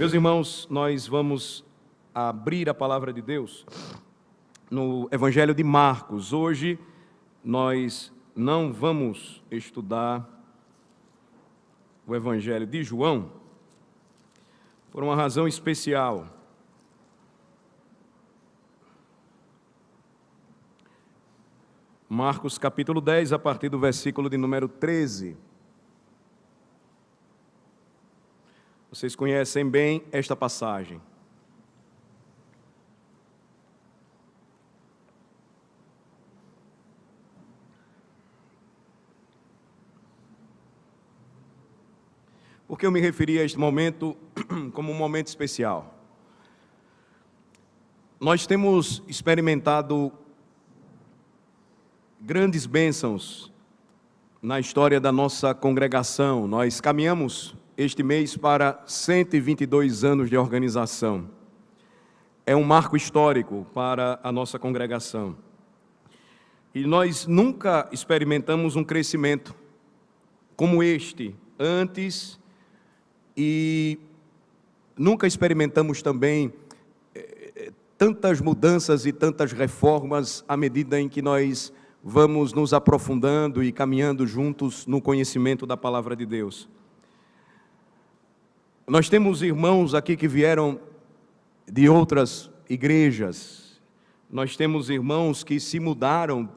Meus irmãos, nós vamos abrir a palavra de Deus no Evangelho de Marcos. Hoje nós não vamos estudar o Evangelho de João por uma razão especial. Marcos capítulo 10, a partir do versículo de número 13. Vocês conhecem bem esta passagem. Por que eu me referi a este momento como um momento especial? Nós temos experimentado grandes bênçãos na história da nossa congregação. Nós caminhamos este mês para 122 anos de organização. É um marco histórico para a nossa congregação. E nós nunca experimentamos um crescimento como este antes, e nunca experimentamos também tantas mudanças e tantas reformas à medida em que nós vamos nos aprofundando e caminhando juntos no conhecimento da palavra de Deus. Nós temos irmãos aqui que vieram de outras igrejas, nós temos irmãos que se mudaram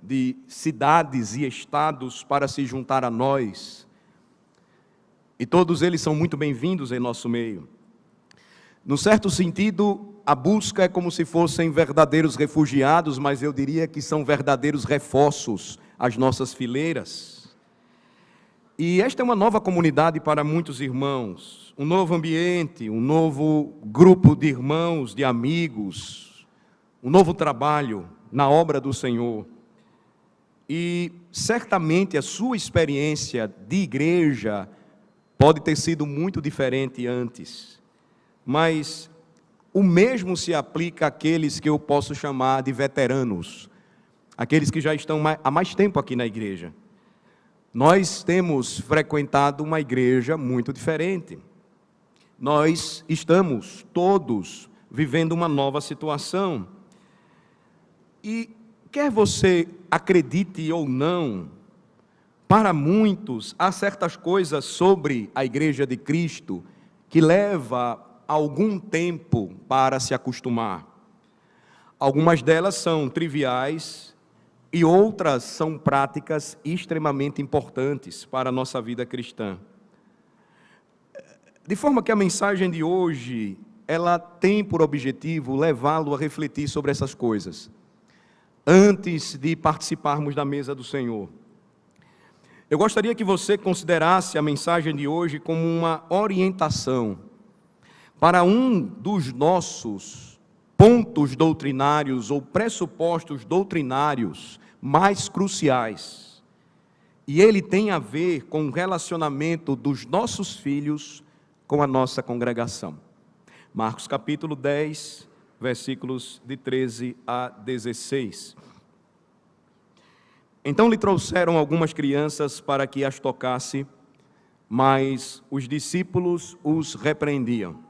de cidades e estados para se juntar a nós, e todos eles são muito bem-vindos em nosso meio. Num certo sentido, a busca é como se fossem verdadeiros refugiados, mas eu diria que são verdadeiros reforços às nossas fileiras. E esta é uma nova comunidade para muitos irmãos, um novo ambiente, um novo grupo de irmãos, de amigos, um novo trabalho na obra do Senhor. E certamente a sua experiência de igreja pode ter sido muito diferente antes, mas o mesmo se aplica àqueles que eu posso chamar de veteranos, aqueles que já estão há mais tempo aqui na igreja. Nós temos frequentado uma igreja muito diferente. Nós estamos todos vivendo uma nova situação. E quer você acredite ou não, para muitos há certas coisas sobre a igreja de Cristo que leva algum tempo para se acostumar. Algumas delas são triviais e outras são práticas extremamente importantes para a nossa vida cristã. De forma que a mensagem de hoje, ela tem por objetivo levá-lo a refletir sobre essas coisas, antes de participarmos da mesa do Senhor. Eu gostaria que você considerasse a mensagem de hoje como uma orientação para um dos nossos pontos doutrinários ou pressupostos doutrinários mais cruciais. E ele tem a ver com o relacionamento dos nossos filhos com a nossa congregação. Marcos capítulo 10, versículos de 13 a 16. Então lhe trouxeram algumas crianças para que as tocasse, mas os discípulos os repreendiam.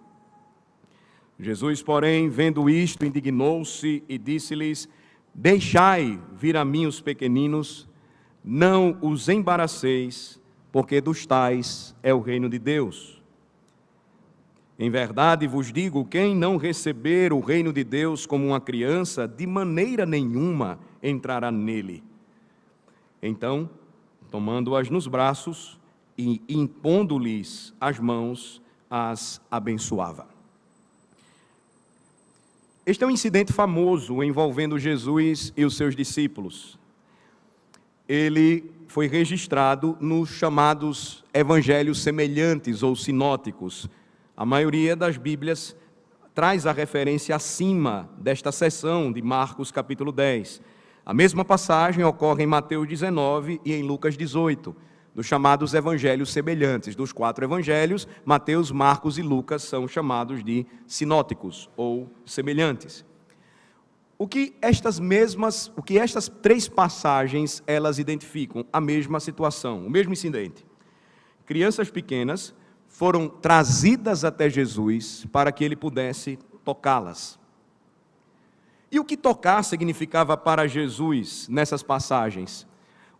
Jesus, porém, vendo isto, indignou-se e disse-lhes: deixai vir a mim os pequeninos, não os embaraceis, porque dos tais é o reino de Deus. Em verdade vos digo, quem não receber o reino de Deus como uma criança, de maneira nenhuma entrará nele. Então, tomando-as nos braços e impondo-lhes as mãos, as abençoava. Este é um incidente famoso envolvendo Jesus e os seus discípulos. Ele foi registrado nos chamados evangelhos semelhantes ou sinóticos. A maioria das Bíblias traz a referência acima desta seção de Marcos capítulo 10. A mesma passagem ocorre em Mateus 19 e em Lucas 18, dos chamados evangelhos semelhantes. Dos 4 evangelhos, Mateus, Marcos e Lucas são chamados de sinóticos ou semelhantes. O que estas 3 passagens elas identificam? A mesma situação, o mesmo incidente. Crianças pequenas foram trazidas até Jesus para que ele pudesse tocá-las. E o que tocar significava para Jesus nessas passagens?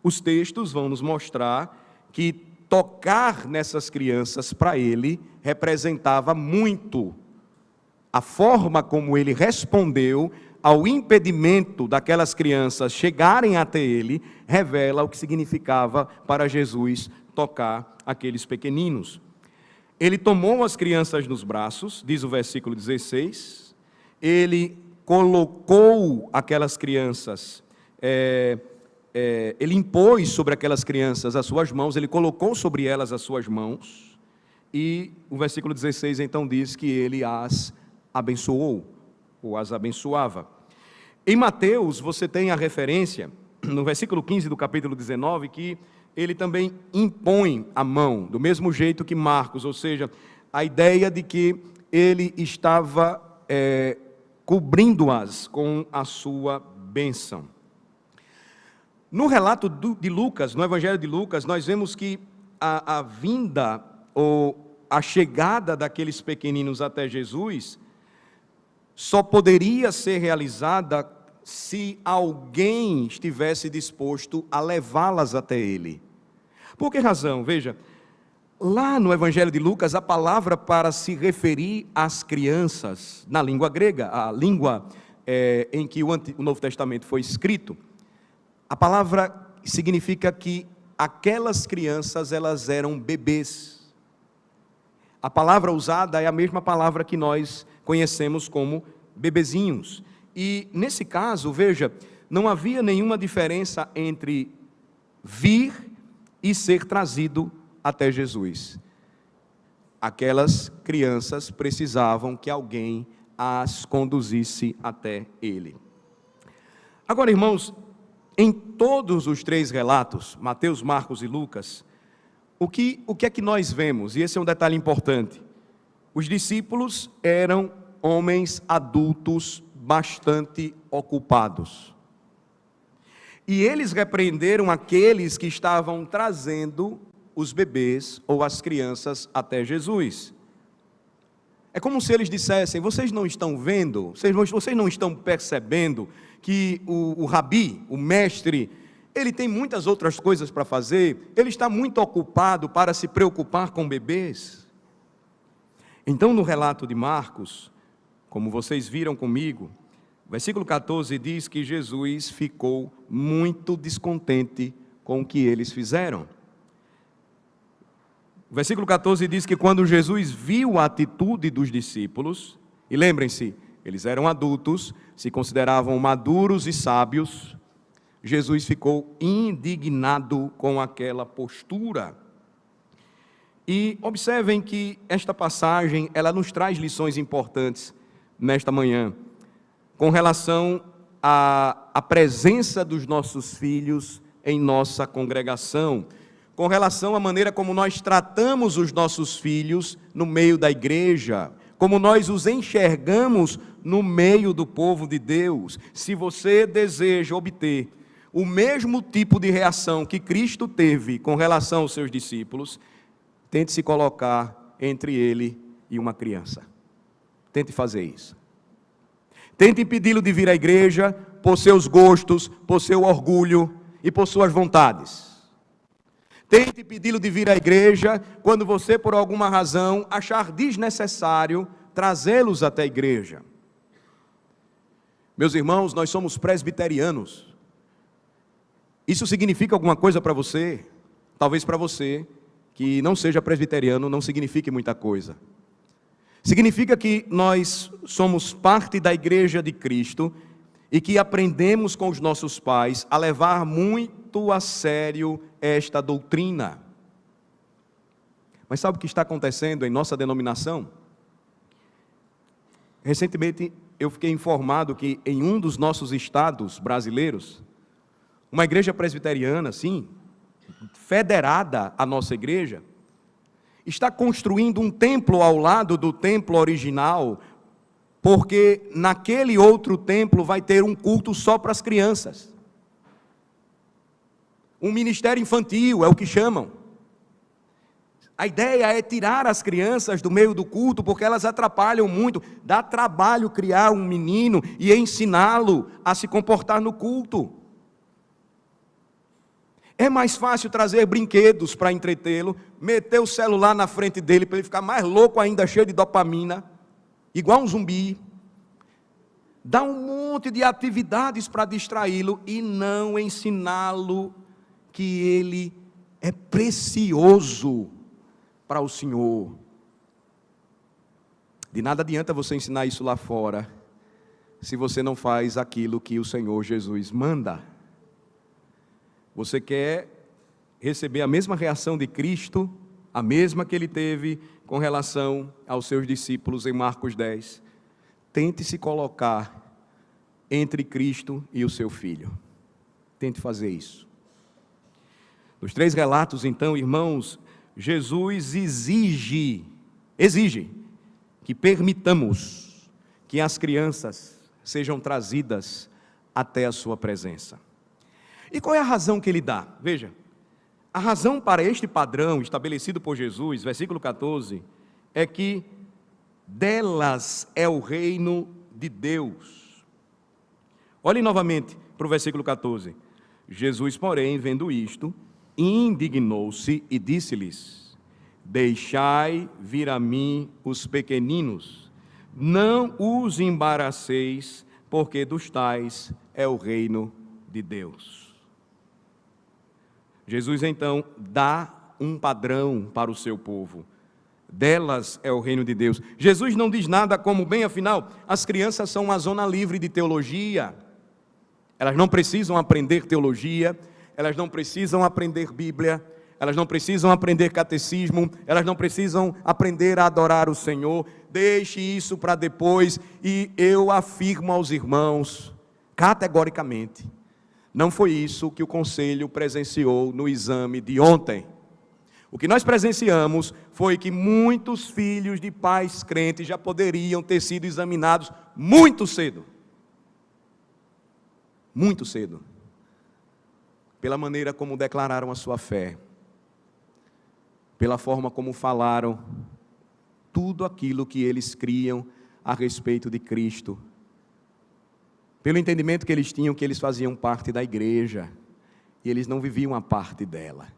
Os textos vão nos mostrar que tocar nessas crianças para ele representava muito a forma como ele respondeu ao impedimento daquelas crianças chegarem até ele, revela o que significava para Jesus tocar aqueles pequeninos. Ele tomou as crianças nos braços, diz o versículo 16, ele colocou aquelas crianças, ele impôs sobre aquelas crianças as suas mãos, ele colocou sobre elas as suas mãos, e o versículo 16 então diz que ele as abençoou, ou as abençoava. Em Mateus, você tem a referência, no versículo 15 do capítulo 19, que ele também impõe a mão, do mesmo jeito que Marcos, ou seja, a ideia de que ele estava cobrindo-as com a sua bênção. No relato de Lucas, no Evangelho de Lucas, nós vemos que a vinda ou a chegada daqueles pequeninos até Jesus só poderia ser realizada se alguém estivesse disposto a levá-las até ele. Por que razão? Veja, lá no Evangelho de Lucas, a palavra para se referir às crianças, na língua grega, a língua em que o Novo Testamento foi escrito, a palavra significa que aquelas crianças, elas eram bebês. A palavra usada é a mesma palavra que nós conhecemos como bebezinhos. E nesse caso, veja, não havia nenhuma diferença entre vir e ser trazido até Jesus. Aquelas crianças precisavam que alguém as conduzisse até ele. Agora, irmãos, em todos os três relatos, Mateus, Marcos e Lucas, o que é que nós vemos? E esse é um detalhe importante. Os discípulos eram homens adultos bastante ocupados. E eles repreenderam aqueles que estavam trazendo os bebês ou as crianças até Jesus. É como se eles dissessem: vocês não estão vendo, vocês não estão percebendo que o rabi, o mestre, ele tem muitas outras coisas para fazer, ele está muito ocupado para se preocupar com bebês. Então, no relato de Marcos, como vocês viram comigo, o versículo 14 diz que Jesus ficou muito descontente com o que eles fizeram. O versículo 14 diz que quando Jesus viu a atitude dos discípulos, e lembrem-se, eles eram adultos, se consideravam maduros e sábios, Jesus ficou indignado com aquela postura. E observem que esta passagem, ela nos traz lições importantes nesta manhã, com relação à presença dos nossos filhos em nossa congregação, com relação à maneira como nós tratamos os nossos filhos no meio da igreja, como nós os enxergamos no meio do povo de Deus. Se você deseja obter o mesmo tipo de reação que Cristo teve com relação aos seus discípulos, tente se colocar entre ele e uma criança. Tente fazer isso. Tente impedi-lo de vir à igreja por seus gostos, por seu orgulho e por suas vontades. Tente impedi-lo de vir à igreja quando você, por alguma razão, achar desnecessário trazê-los até a igreja. Meus irmãos, nós somos presbiterianos. Isso significa alguma coisa para você? Talvez para você que não seja presbiteriano não signifique muita coisa. Significa que nós somos parte da igreja de Cristo e que aprendemos com os nossos pais a levar muito a sério esta doutrina. Mas sabe o que está acontecendo em nossa denominação? Recentemente eu fiquei informado que em um dos nossos estados brasileiros, uma igreja presbiteriana, sim, federada à nossa igreja, está construindo um templo ao lado do templo original, porque naquele outro templo vai ter um culto só para as crianças. Um ministério infantil, é o que chamam. A ideia é tirar as crianças do meio do culto, porque elas atrapalham muito. Dá trabalho criar um menino e ensiná-lo a se comportar no culto. É mais fácil trazer brinquedos para entretê-lo, meter o celular na frente dele para ele ficar mais louco ainda, cheio de dopamina, igual um zumbi. Dá um monte de atividades para distraí-lo e não ensiná-lo que ele é precioso para o Senhor. De nada adianta você ensinar isso lá fora, se você não faz aquilo que o Senhor Jesus manda. Você quer receber a mesma reação de Cristo, a mesma que ele teve com relação aos seus discípulos em Marcos 10. Tente se colocar entre Cristo e o seu Filho. Tente fazer isso. Nos 3 relatos, então, irmãos, Jesus exige que permitamos que as crianças sejam trazidas até a sua presença. E qual é a razão que ele dá? Veja, a razão para este padrão estabelecido por Jesus, versículo 14, é que delas é o reino de Deus. Olhem novamente para o versículo 14. Jesus, porém, vendo isto, indignou-se e disse-lhes: deixai vir a mim os pequeninos, não os embaraceis, porque dos tais é o reino de Deus. Jesus então dá um padrão para o seu povo. Delas é o reino de Deus. Jesus não diz nada como, bem, afinal, as crianças são uma zona livre de teologia. Elas não precisam aprender teologia, elas não precisam aprender Bíblia, elas não precisam aprender catecismo, elas não precisam aprender a adorar o Senhor. Deixe isso para depois. E eu afirmo aos irmãos, categoricamente, não foi isso que o conselho presenciou no exame de ontem. O que nós presenciamos foi que muitos filhos de pais crentes já poderiam ter sido examinados muito cedo. Muito cedo. Pela maneira como declararam a sua fé. Pela forma como falaram tudo aquilo que eles criam a respeito de Cristo. Pelo entendimento que eles tinham que eles faziam parte da igreja e eles não viviam a parte dela.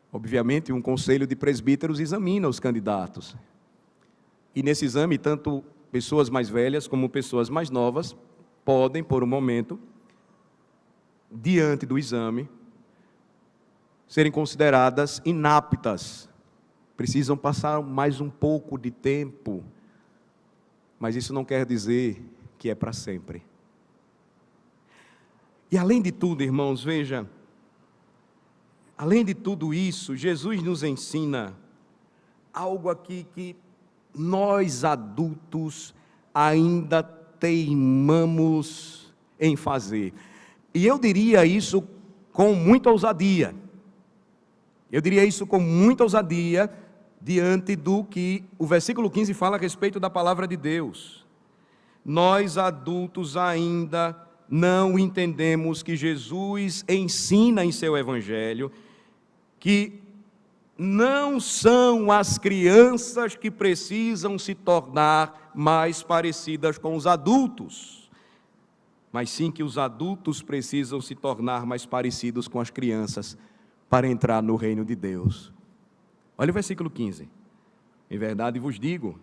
Obviamente, um conselho de presbíteros examina os candidatos. E nesse exame, tanto pessoas mais velhas como pessoas mais novas podem, por um momento, diante do exame, serem consideradas inaptas. Precisam passar mais um pouco de tempo. Mas isso não quer dizer que é para sempre. E além de tudo, irmãos, veja, além de tudo isso, Jesus nos ensina algo aqui que nós adultos ainda teimamos em fazer. E eu diria isso com muita ousadia. Eu diria isso com muita ousadia diante do que o versículo 15 fala a respeito da palavra de Deus. Nós adultos ainda não entendemos que Jesus ensina em seu evangelho que não são as crianças que precisam se tornar mais parecidas com os adultos, mas sim que os adultos precisam se tornar mais parecidos com as crianças para entrar no reino de Deus. Olha o versículo 15. Em verdade vos digo,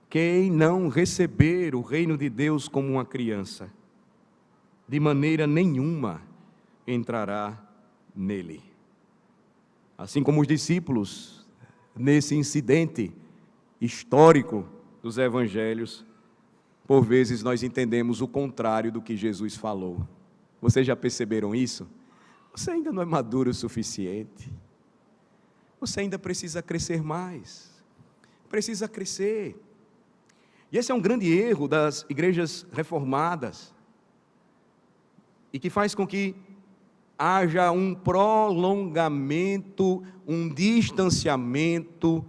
quem não receber o reino de Deus como uma criança, de maneira nenhuma entrará nele. Assim como os discípulos, nesse incidente histórico dos evangelhos, por vezes nós entendemos o contrário do que Jesus falou. Vocês já perceberam isso? Você ainda não é maduro o suficiente. Você ainda precisa crescer mais. Precisa crescer. E esse é um grande erro das igrejas reformadas, e que faz com que haja um prolongamento, um distanciamento,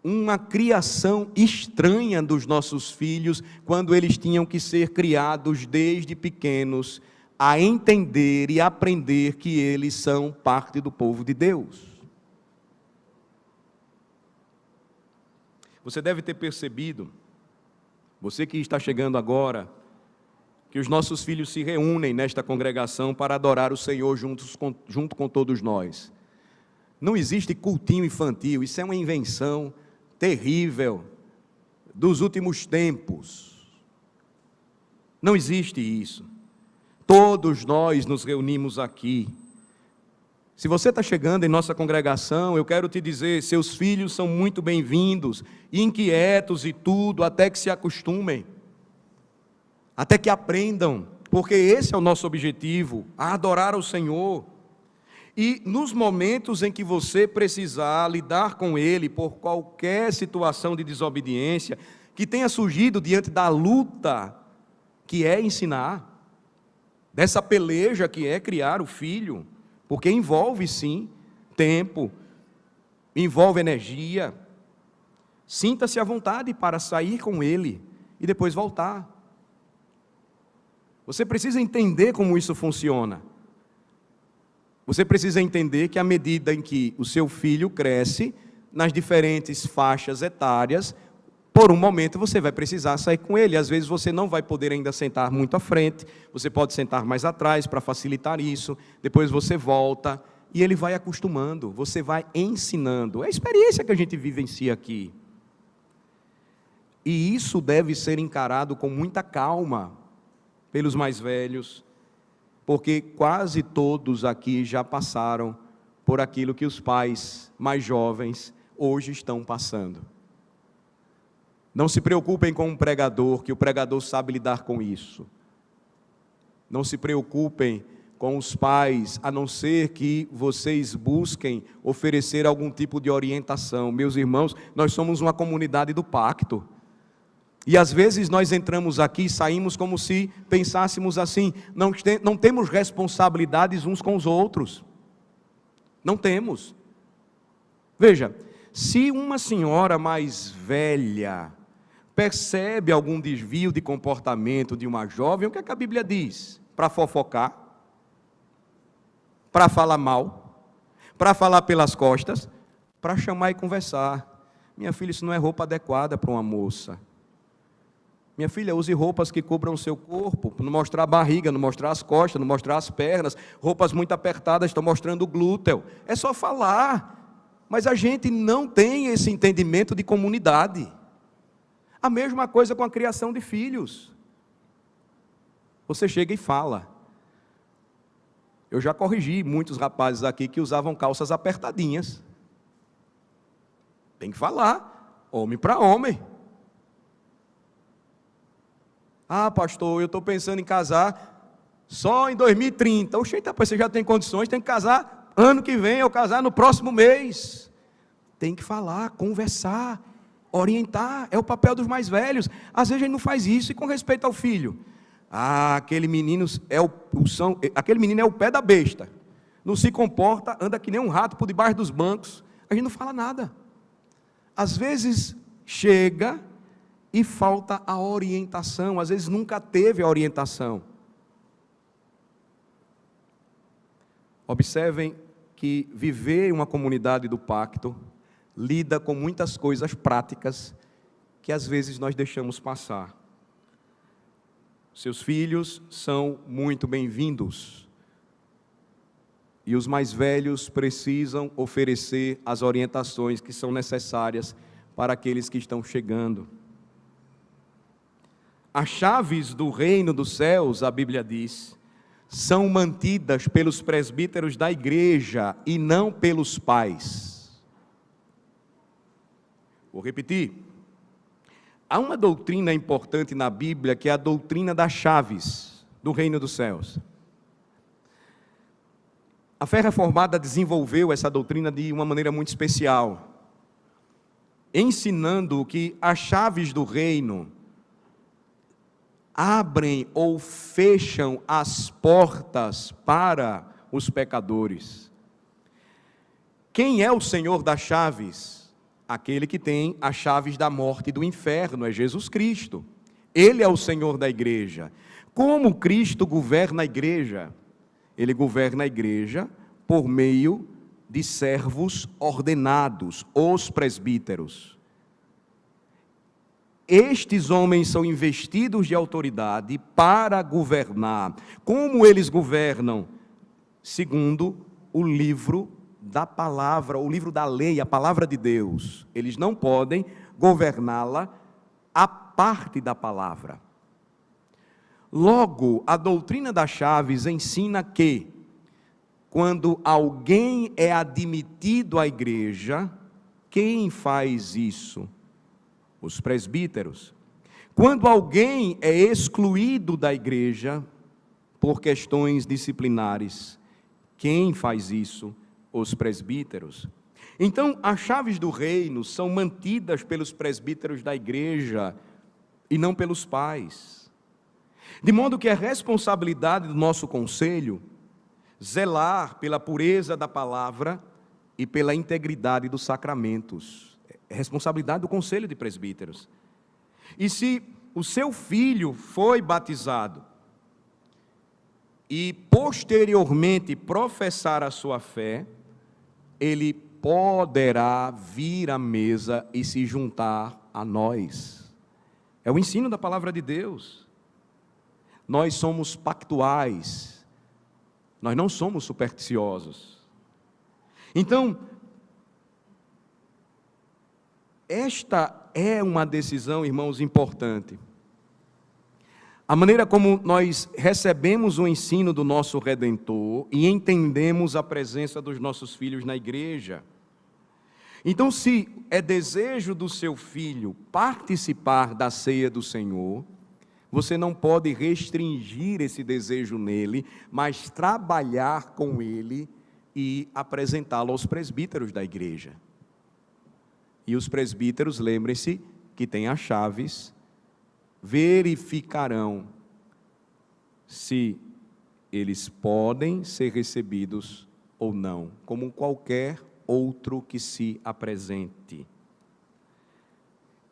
uma criação estranha dos nossos filhos, quando eles tinham que ser criados desde pequenos, a entender e aprender que eles são parte do povo de Deus. Você deve ter percebido, você que está chegando agora, que os nossos filhos se reúnem nesta congregação para adorar o Senhor junto com todos nós. Não existe cultinho infantil, isso é uma invenção terrível dos últimos tempos. Não existe isso. Todos nós nos reunimos aqui. Se você está chegando em nossa congregação, eu quero te dizer, seus filhos são muito bem-vindos, inquietos e tudo, até que se acostumem, até que aprendam, porque esse é o nosso objetivo, a adorar ao Senhor. E nos momentos em que você precisar lidar com Ele por qualquer situação de desobediência que tenha surgido diante da luta que é ensinar, dessa peleja que é criar o filho, porque envolve sim tempo, envolve energia. Sinta-se à vontade para sair com ele e depois voltar. Você precisa entender como isso funciona. Você precisa entender que à medida em que o seu filho cresce, nas diferentes faixas etárias, por um momento você vai precisar sair com ele. Às vezes você não vai poder ainda sentar muito à frente, você pode sentar mais atrás para facilitar isso, depois você volta e ele vai acostumando, você vai ensinando. É a experiência que a gente vivencia aqui. E isso deve ser encarado com muita calma pelos mais velhos, porque quase todos aqui já passaram por aquilo que os pais mais jovens hoje estão passando. Não se preocupem com um pregador, que o pregador sabe lidar com isso. Não se preocupem com os pais, a não ser que vocês busquem oferecer algum tipo de orientação. Meus irmãos, nós somos uma comunidade do pacto. E às vezes nós entramos aqui e saímos como se pensássemos assim, não temos responsabilidades uns com os outros. Não temos. Veja, se uma senhora mais velha percebe algum desvio de comportamento de uma jovem, o que é que a Bíblia diz? Para fofocar? Para falar mal? Para falar pelas costas? Para chamar e conversar. Minha filha, isso não é roupa adequada para uma moça. Minha filha, use roupas que cubram o seu corpo, não mostrar a barriga, não mostrar as costas, não mostrar as pernas, roupas muito apertadas estão mostrando o glúteo. É só falar, mas a gente não tem esse entendimento de comunidade. A mesma coisa com a criação de filhos. Você chega e fala. Eu já corrigi muitos rapazes aqui que usavam calças apertadinhas. Tem que falar, homem para homem. Ah, pastor, eu estou pensando em casar só em 2030. Oxe, rapaz, você já tem condições, tem que casar ano que vem ou casar no próximo mês. Tem que falar, conversar, orientar, é o papel dos mais velhos. Às vezes a gente não faz isso. E com respeito ao filho, aquele menino é o pé da besta, não se comporta, anda que nem um rato por debaixo dos bancos, a gente não fala nada. Às vezes chega e falta a orientação, às vezes nunca teve a orientação. Observem que viver em uma comunidade do pacto lida com muitas coisas práticas que às vezes nós deixamos passar. Seus filhos são muito bem-vindos e os mais velhos precisam oferecer as orientações que são necessárias para aqueles que estão chegando. As chaves do reino dos céus, a Bíblia diz, são mantidas pelos presbíteros da igreja e não pelos pais. Vou repetir. Há uma doutrina importante na Bíblia que é a doutrina das chaves do reino dos céus. A fé reformada desenvolveu essa doutrina de uma maneira muito especial, ensinando que as chaves do reino abrem ou fecham as portas para os pecadores. Quem é o Senhor das chaves? Aquele que tem as chaves da morte e do inferno, é Jesus Cristo. Ele é o Senhor da igreja. Como Cristo governa a igreja? Ele governa a igreja por meio de servos ordenados, os presbíteros. estes homens são investidos de autoridade para governar. Como eles governam? Segundo o livro da palavra, o livro da lei, a palavra de Deus. Eles não podem governá-la à parte da palavra. Logo, a doutrina das chaves ensina que, quando alguém é admitido à igreja, quem faz isso? Os presbíteros. Quando alguém é excluído da igreja por questões disciplinares, quem faz isso? Os presbíteros. Então, as chaves do reino são mantidas pelos presbíteros da igreja e não pelos pais. De modo que é responsabilidade do nosso conselho zelar pela pureza da palavra e pela integridade dos sacramentos. É responsabilidade do conselho de presbíteros. E se o seu filho foi batizado e posteriormente professar a sua fé, ele poderá vir à mesa e se juntar a nós. É o ensino da palavra de Deus. Nós somos pactuais, nós não somos supersticiosos. Então, esta é uma decisão, irmãos, importante. A maneira como nós recebemos o ensino do nosso Redentor e entendemos a presença dos nossos filhos na igreja. Então, se é desejo do seu filho participar da ceia do Senhor, você não pode restringir esse desejo nele, mas trabalhar com ele e apresentá-lo aos presbíteros da igreja. E os presbíteros, lembrem-se que têm as chaves, verificarão se eles podem ser recebidos ou não, como qualquer outro que se apresente.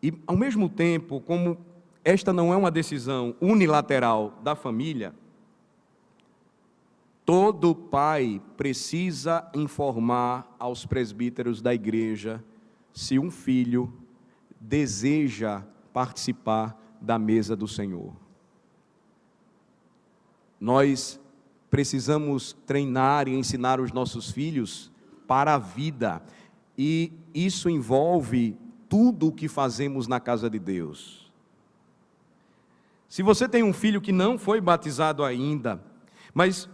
E, ao mesmo tempo, como esta não é uma decisão unilateral da família, todo pai precisa informar aos presbíteros da igreja se um filho deseja participar da mesa do Senhor. Nós precisamos treinar e ensinar os nossos filhos para a vida, e isso envolve tudo o que fazemos na casa de Deus. Se você tem um filho que não foi batizado ainda, mas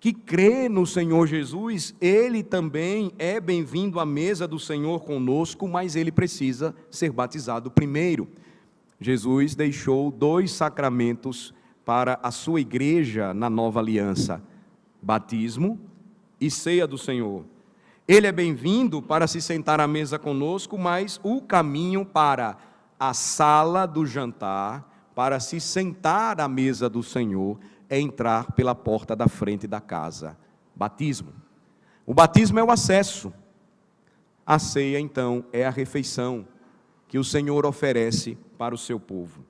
que crê no Senhor Jesus, ele também é bem-vindo à mesa do Senhor conosco, mas ele precisa ser batizado primeiro. Jesus deixou 2 sacramentos para a sua igreja na nova aliança: batismo e ceia do Senhor. Ele é bem-vindo para se sentar à mesa conosco, mas o caminho para a sala do jantar, para se sentar à mesa do Senhor, é entrar pela porta da frente da casa. Batismo. O batismo é o acesso. A ceia, então, é a refeição que o Senhor oferece para o seu povo.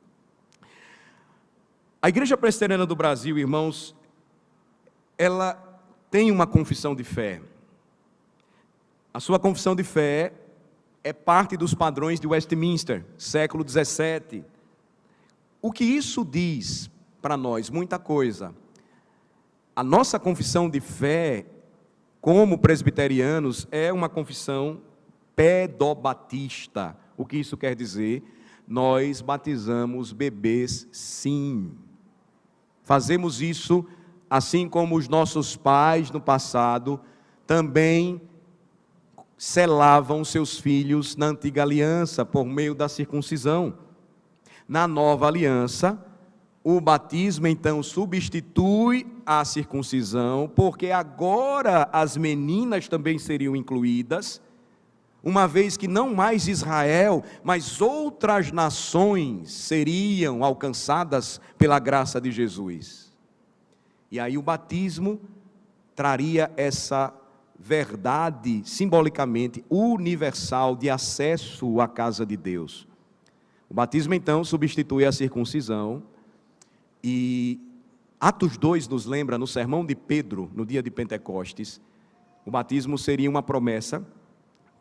A Igreja Presbiteriana do Brasil, irmãos, ela tem uma confissão de fé. A sua confissão de fé é parte dos padrões de Westminster, século XVII. O que isso diz para nós? Muita coisa. A nossa confissão de fé, como presbiterianos, é uma confissão pedobatista. O que isso quer dizer? Nós batizamos bebês, sim. Fazemos isso assim como os nossos pais no passado também selavam seus filhos na antiga aliança por meio da circuncisão. Na nova aliança, o batismo então substitui a circuncisão, porque agora as meninas também seriam incluídas, uma vez que não mais Israel, mas outras nações seriam alcançadas pela graça de Jesus. E aí o batismo traria essa verdade simbolicamente universal de acesso à casa de Deus. O batismo então substitui a circuncisão, e Atos 2 nos lembra, no sermão de Pedro, no dia de Pentecostes, o batismo seria uma promessa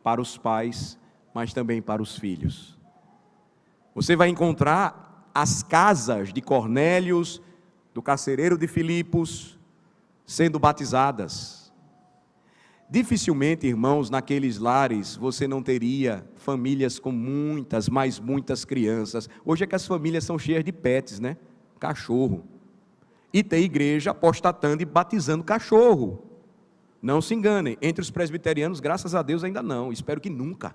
para os pais, mas também para os filhos. Você vai encontrar as casas de Cornélios, do carcereiro de Filipos, sendo batizadas. Dificilmente, irmãos, naqueles lares você não teria famílias com muitas, mas muitas crianças. Hoje é que as famílias são cheias de pets, né? Cachorro. E tem igreja apostatando e batizando cachorro. Não se enganem, entre os presbiterianos, graças a Deus, ainda não, espero que nunca.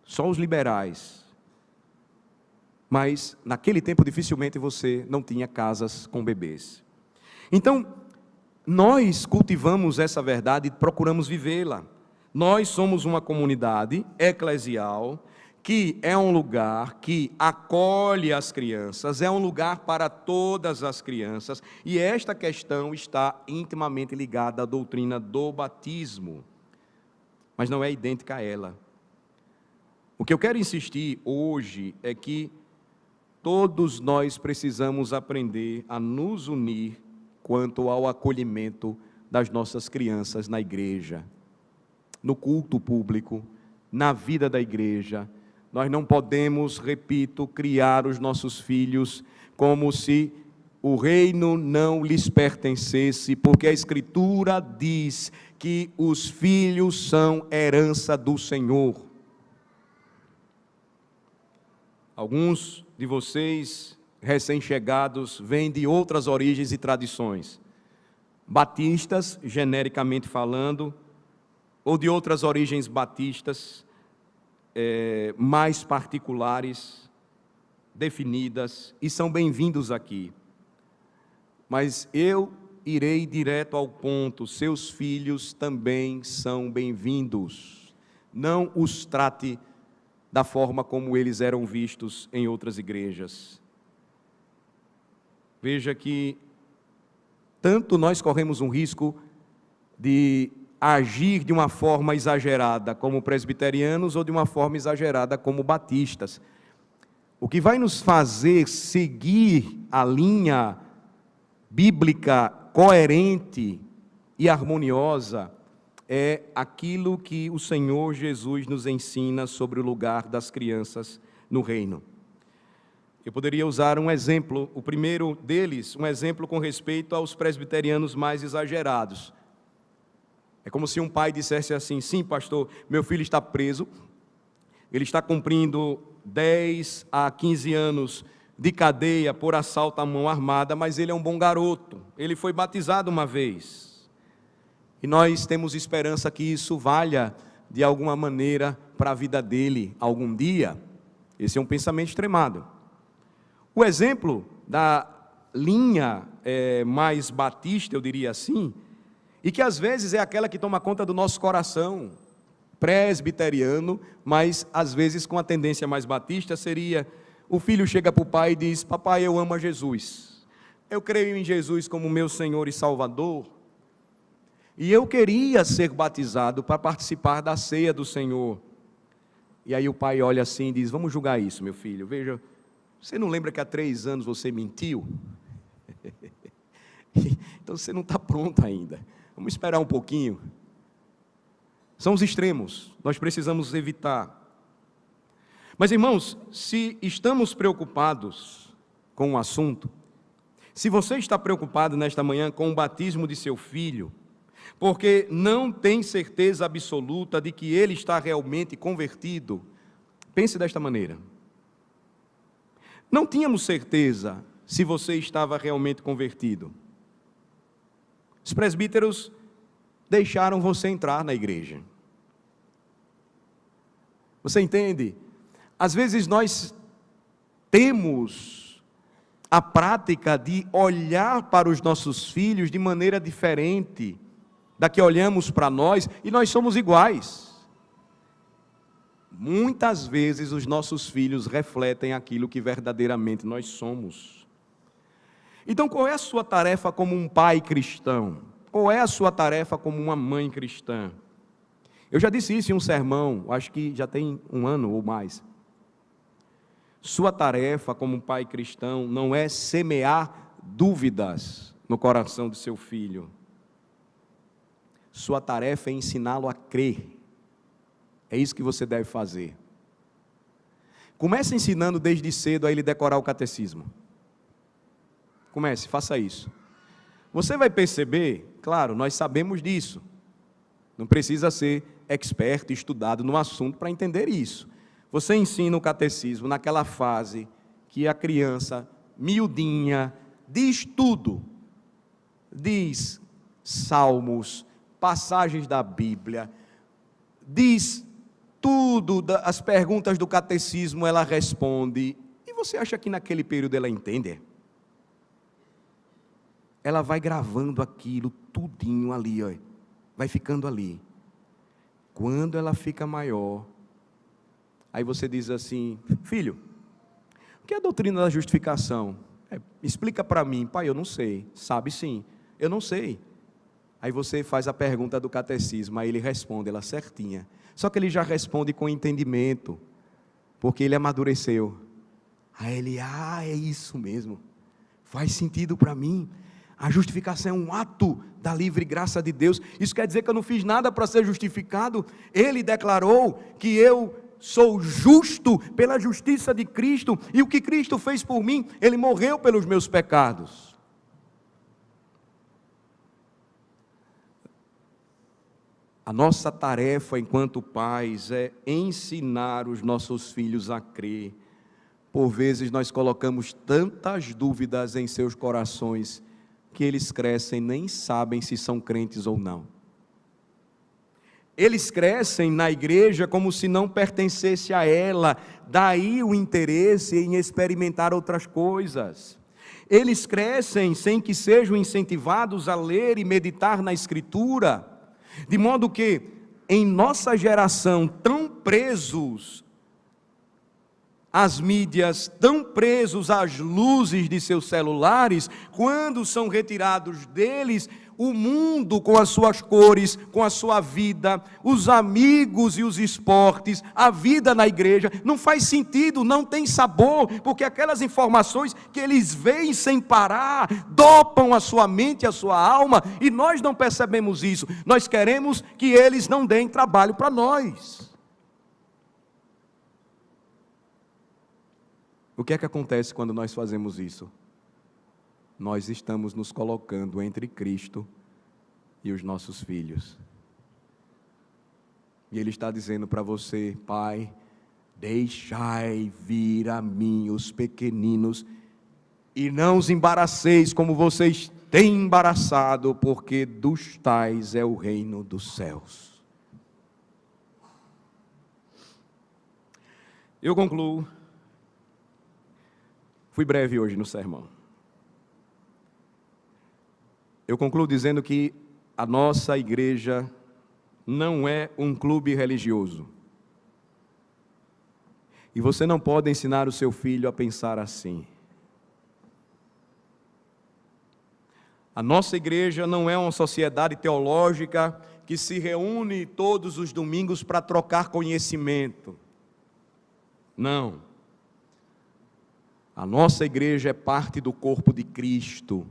Só os liberais. Mas, naquele tempo, dificilmente você não tinha casas com bebês. Então, nós cultivamos essa verdade e procuramos vivê-la. Nós somos uma comunidade eclesial, que é um lugar que acolhe as crianças, é um lugar para todas as crianças, e esta questão está intimamente ligada à doutrina do batismo, mas não é idêntica a ela. O que eu quero insistir hoje é que todos nós precisamos aprender a nos unir quanto ao acolhimento das nossas crianças na igreja, no culto público, na vida da igreja. Nós não podemos, repito, criar os nossos filhos como se o reino não lhes pertencesse, porque a Escritura diz que os filhos são herança do Senhor. Alguns de vocês, recém-chegados, vêm de outras origens e tradições. Batistas, genericamente falando, ou de outras origens batistas, mais particulares, definidas, e são bem-vindos aqui. Mas eu irei direto ao ponto, seus filhos também são bem-vindos. Não os trate da forma como eles eram vistos em outras igrejas. Veja que tanto nós corremos um risco de agir de uma forma exagerada como presbiterianos ou de uma forma exagerada como batistas. O que vai nos fazer seguir a linha bíblica coerente e harmoniosa é aquilo que o Senhor Jesus nos ensina sobre o lugar das crianças no reino. Eu poderia usar um exemplo, o primeiro deles, um exemplo com respeito aos presbiterianos mais exagerados. É como se um pai dissesse assim: sim, pastor, meu filho está preso, ele está cumprindo 10 a 15 anos de cadeia por assalto à mão armada, mas ele é um bom garoto, ele foi batizado uma vez. E nós temos esperança que isso valha, de alguma maneira, para a vida dele, algum dia. Esse é um pensamento extremado. O exemplo da linha mais batista, eu diria assim, e que às vezes é aquela que toma conta do nosso coração, presbiteriano, mas às vezes com a tendência mais batista, seria: o filho chega para o pai e diz: papai, eu amo a Jesus, eu creio em Jesus como meu Senhor e Salvador, e eu queria ser batizado para participar da ceia do Senhor. E aí o pai olha assim e diz: vamos julgar isso, meu filho, veja, você não lembra que há 3 anos você mentiu? Então você não está pronto ainda, vamos esperar um pouquinho. São os extremos, nós precisamos evitar. Mas, irmãos, se estamos preocupados com o assunto, se você está preocupado nesta manhã com o batismo de seu filho, porque não tem certeza absoluta de que ele está realmente convertido, pense desta maneira: não tínhamos certeza se você estava realmente convertido. Os presbíteros deixaram você entrar na igreja. Você entende? Às vezes nós temos a prática de olhar para os nossos filhos de maneira diferente da que olhamos para nós, e nós somos iguais. Muitas vezes os nossos filhos refletem aquilo que verdadeiramente nós somos. Então, qual é a sua tarefa como um pai cristão? Qual é a sua tarefa como uma mãe cristã? Eu já disse isso em um sermão, acho que já tem 1 ano ou mais. Sua tarefa como um pai cristão não é semear dúvidas no coração do seu filho. Sua tarefa é ensiná-lo a crer. É isso que você deve fazer. Comece ensinando desde cedo a ele decorar o catecismo. Comece, faça isso. Você vai perceber, claro, nós sabemos disso. Não precisa ser expert, estudado no assunto para entender isso. Você ensina o catecismo naquela fase que a criança, miudinha, diz tudo. Diz salmos, passagens da Bíblia, diz tudo, as perguntas do catecismo ela responde. E você acha que naquele período ela entende? Ela vai gravando aquilo tudinho ali, ó, vai ficando ali. Quando ela fica maior, aí você diz assim: filho, o que é a doutrina da justificação? Explica para mim. Pai, eu não sei. Sabe sim, eu não sei. Aí você faz a pergunta do catecismo, aí ele responde, ela certinha. Só que ele já responde com entendimento, porque ele amadureceu. Aí ele, é isso mesmo, faz sentido para mim. A justificação é um ato da livre graça de Deus. Isso quer dizer que eu não fiz nada para ser justificado. Ele declarou que eu sou justo pela justiça de Cristo, e o que Cristo fez por mim, Ele morreu pelos meus pecados. A nossa tarefa enquanto pais é ensinar os nossos filhos a crer. Por vezes nós colocamos tantas dúvidas em seus corações, que eles crescem e nem sabem se são crentes ou não. Eles crescem na igreja como se não pertencesse a ela, daí o interesse em experimentar outras coisas. Eles crescem sem que sejam incentivados a ler e meditar na Escritura, de modo que, em nossa geração, tão presos às mídias, tão presos às luzes de seus celulares, quando são retirados deles, o mundo com as suas cores, com a sua vida, os amigos e os esportes, a vida na igreja, não faz sentido, não tem sabor, porque aquelas informações que eles veem sem parar, dopam a sua mente, a sua alma, e nós não percebemos isso. Nós queremos que eles não deem trabalho para nós. O que é que acontece quando nós fazemos isso? Nós estamos nos colocando entre Cristo e os nossos filhos. E Ele está dizendo para você: pai, deixai vir a mim os pequeninos, e não os embaraceis como vocês têm embaraçado, porque dos tais é o reino dos céus. Eu concluo. Fui breve hoje no sermão. Eu concluo dizendo que a nossa igreja não é um clube religioso. E você não pode ensinar o seu filho a pensar assim. A nossa igreja não é uma sociedade teológica que se reúne todos os domingos para trocar conhecimento. Não. A nossa igreja é parte do corpo de Cristo.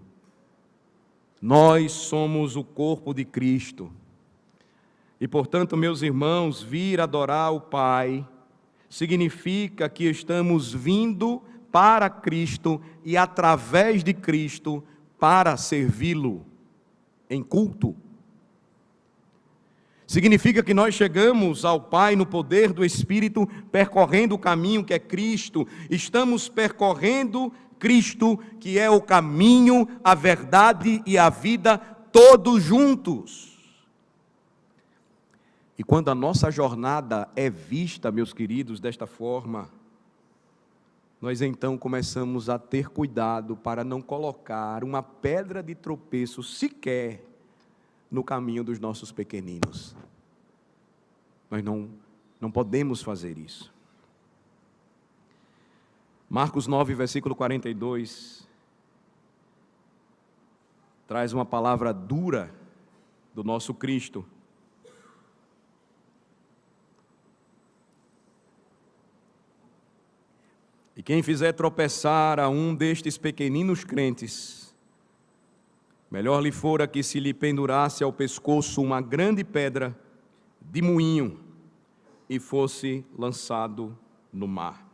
Nós somos o corpo de Cristo. E, portanto, meus irmãos, vir adorar o Pai significa que estamos vindo para Cristo e através de Cristo para servi-lo em culto. Significa que nós chegamos ao Pai no poder do Espírito, percorrendo o caminho que é Cristo. Estamos percorrendo Cristo, que é o caminho, a verdade e a vida, todos juntos. E quando a nossa jornada é vista, meus queridos, desta forma, nós então começamos a ter cuidado para não colocar uma pedra de tropeço sequer no caminho dos nossos pequeninos. Nós não podemos fazer isso. Marcos 9, versículo 42, traz uma palavra dura do nosso Cristo. E quem fizer tropeçar a um destes pequeninos crentes, melhor lhe fora que se lhe pendurasse ao pescoço uma grande pedra de moinho e fosse lançado no mar.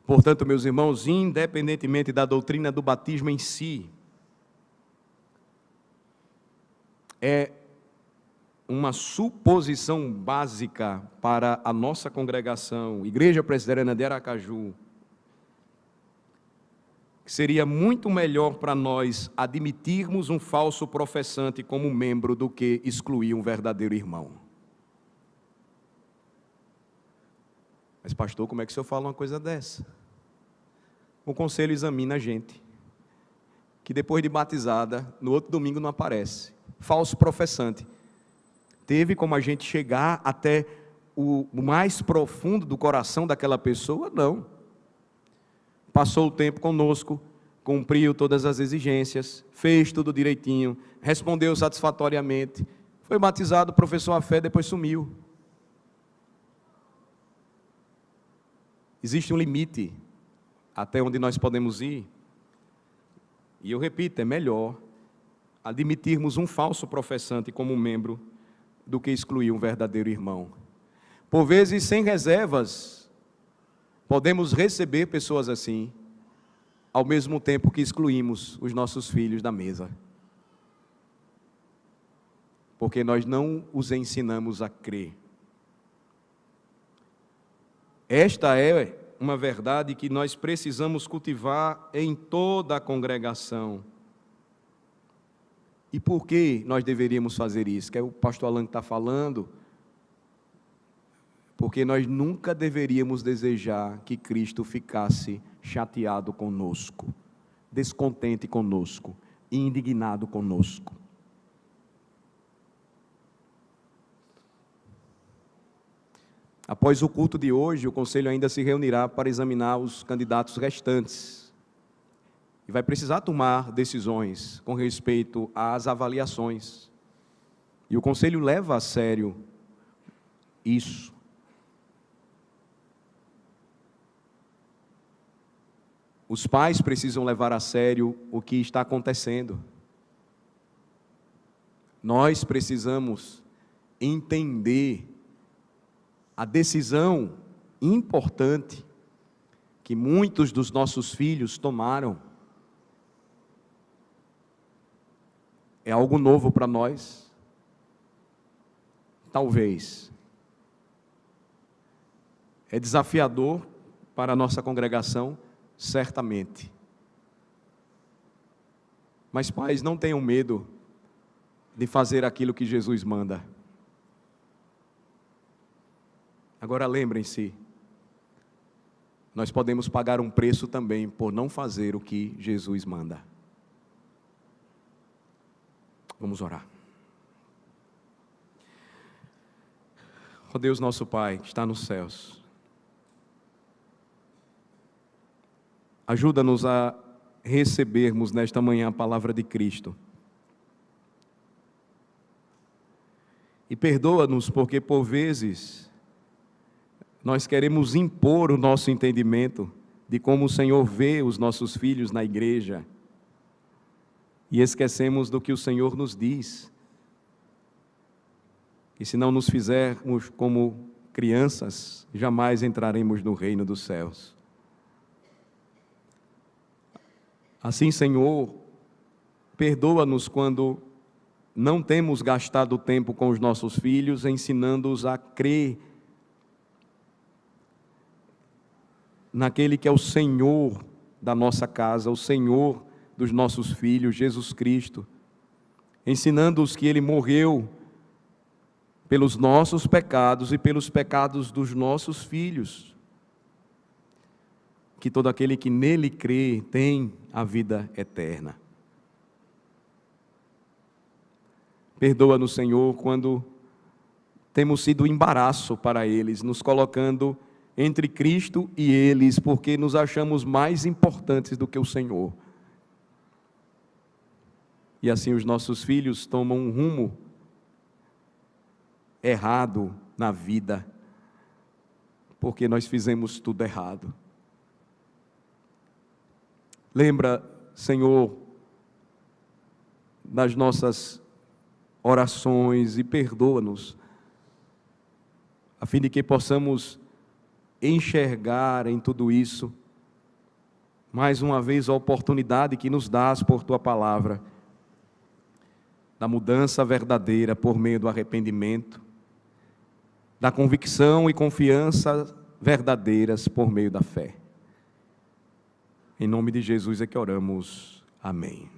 Portanto, meus irmãos, independentemente da doutrina do batismo em si, é uma suposição básica para a nossa congregação, Igreja Presbiteriana de Aracaju, que seria muito melhor para nós admitirmos um falso professante como membro do que excluir um verdadeiro irmão. Mas, pastor, como é que o senhor fala uma coisa dessa? O conselho examina a gente, que depois de batizada, no outro domingo não aparece. Falso professante. Teve como a gente chegar até o mais profundo do coração daquela pessoa? Não. Passou o tempo conosco, cumpriu todas as exigências, fez tudo direitinho, respondeu satisfatoriamente, foi batizado, professou a fé, depois sumiu. Existe um limite até onde nós podemos ir, e eu repito, é melhor admitirmos um falso professante como membro do que excluir um verdadeiro irmão. Por vezes, sem reservas, podemos receber pessoas assim, ao mesmo tempo que excluímos os nossos filhos da mesa. Porque nós não os ensinamos a crer. Esta é uma verdade que nós precisamos cultivar em toda a congregação. E por que nós deveríamos fazer isso? Que é o pastor Alan que está falando. Porque nós nunca deveríamos desejar que Cristo ficasse chateado conosco, descontente conosco, indignado conosco. Após o culto de hoje, o conselho ainda se reunirá para examinar os candidatos restantes. E vai precisar tomar decisões com respeito às avaliações. E o conselho leva a sério isso. Os pais precisam levar a sério o que está acontecendo. Nós precisamos entender a decisão importante que muitos dos nossos filhos tomaram. É algo novo para nós? Talvez. É desafiador para a nossa congregação? Certamente. Mas, pais, não tenham medo de fazer aquilo que Jesus manda. Agora, lembrem-se, nós podemos pagar um preço também por não fazer o que Jesus manda. Vamos orar. Ó Deus nosso Pai, que está nos céus, ajuda-nos a recebermos nesta manhã a palavra de Cristo. E perdoa-nos porque, por vezes, nós queremos impor o nosso entendimento de como o Senhor vê os nossos filhos na igreja e esquecemos do que o Senhor nos diz. E se não nos fizermos como crianças, jamais entraremos no reino dos céus. Assim, Senhor, perdoa-nos quando não temos gastado tempo com os nossos filhos, ensinando-os a crer naquele que é o Senhor da nossa casa, o Senhor dos nossos filhos, Jesus Cristo, ensinando-os que Ele morreu pelos nossos pecados e pelos pecados dos nossos filhos, que todo aquele que nele crê tem a vida eterna. Perdoa-nos, Senhor, quando temos sido embaraço para eles, nos colocando entre Cristo e eles, porque nos achamos mais importantes do que o Senhor. E assim os nossos filhos tomam um rumo errado na vida, porque nós fizemos tudo errado. Lembra, Senhor, das nossas orações e perdoa-nos, a fim de que possamos enxergar em tudo isso mais uma vez a oportunidade que nos dás por Tua palavra, da mudança verdadeira por meio do arrependimento, da convicção e confiança verdadeiras por meio da fé. Em nome de Jesus é que oramos. Amém.